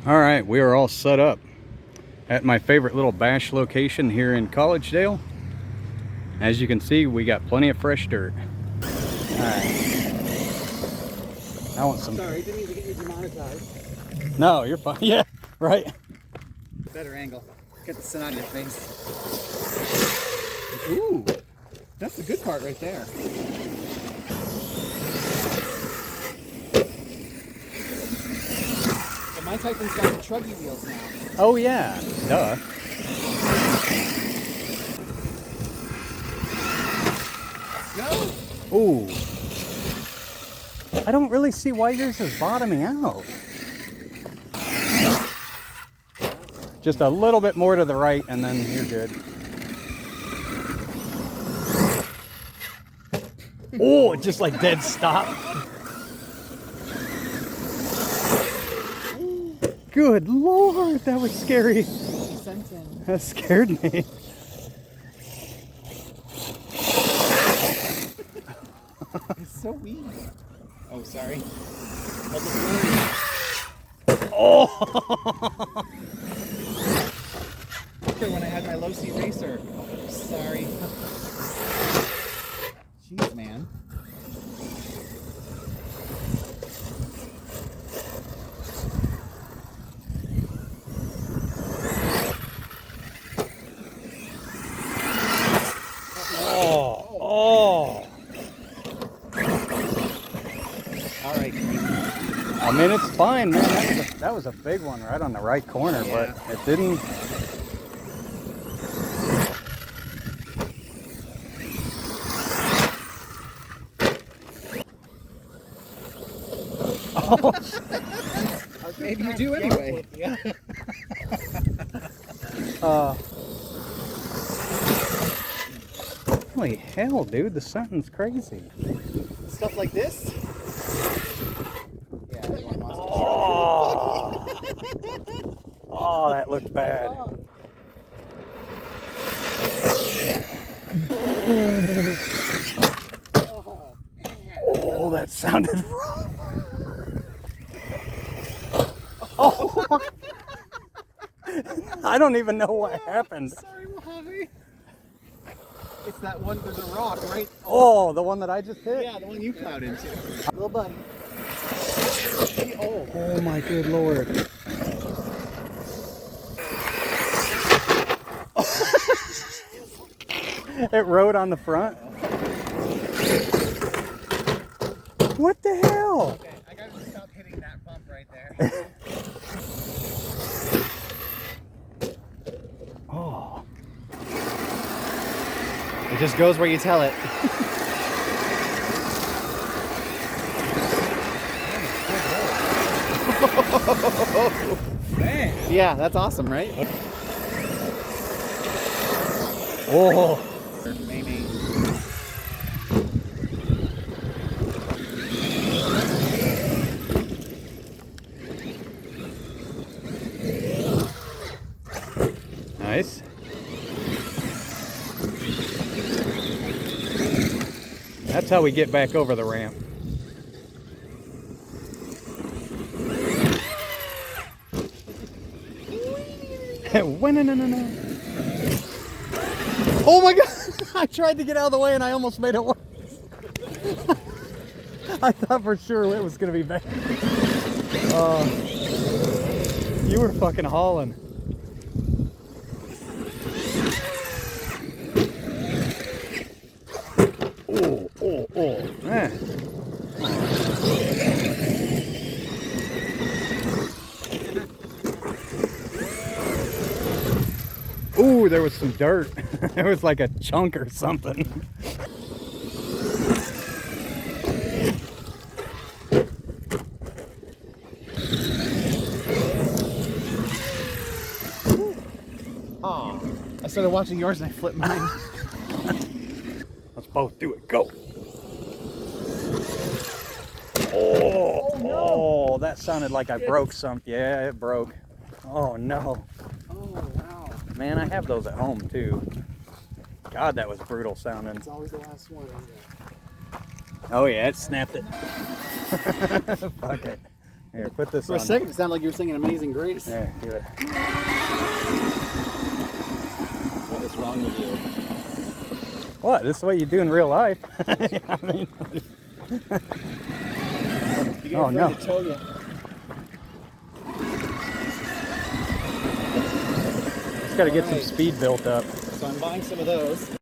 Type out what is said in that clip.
All right, we are all set up at my favorite little bash location here in Collegedale. As you can see, we got plenty of fresh dirt. All right. I want some. Sorry, didn't mean to get you demonetized. No, you're fine. Yeah, right. Better angle. Get the sun out of your face. Ooh, that's the good part right there. But my Titan's got the truggy wheels now. Oh yeah, duh. Go! Ooh. I don't really see why yours is bottoming out. Just a little bit more to the right and then you're good. Oh, just like dead stop. Good Lord, that was scary. Senton. That scared me. It's so weak. Oh, sorry. Oh! When I had my low C racer. Sorry. Jeez, man. Oh! All right. I mean, it's fine, man. That was a big one right on the right corner, Yeah. but it didn't. Oh. Maybe you do anyway. Yeah. Holy hell, dude! The Senton's crazy. Stuff like this. Yeah. Oh, oh, that looked bad. Oh, that sounded wrong. Oh, I don't even know what happened. Sorry, Mojave. It's that one. There's a rock, right? Oh, the one that I just hit? Yeah, the one you plowed into. Little buddy. Oh. Oh my good Lord. It rode on the front. What the hell? Okay, I gotta stop hitting that bump right there. Oh. It just goes where you tell it. Man. Yeah, that's awesome, right? Oh. Maybe. Nice. That's how we get back over the ramp. No. Oh my God! I tried to get out of the way and I almost made it worse. I thought for sure it was gonna be bad. You were fucking hauling. Oh, man. Ooh, there was some dirt. There was like a chunk or something. Oh, I started watching yours and I flipped mine. Let's both do it. Go. Oh, no. Oh, that sounded like I broke something. Yeah, it broke. Oh no. Oh, wow. Man, I have those at home too. God, that was brutal sounding. It's always the last one, isn't it? Oh yeah, it snapped it. Fuck it. Here, put this For on. a second, it sounded like you were singing Amazing Grace. There, do it. What is wrong with you? What? This is what you do in real life. I mean, oh no. To tell you. Just got to get some speed built up. So I'm buying some of those.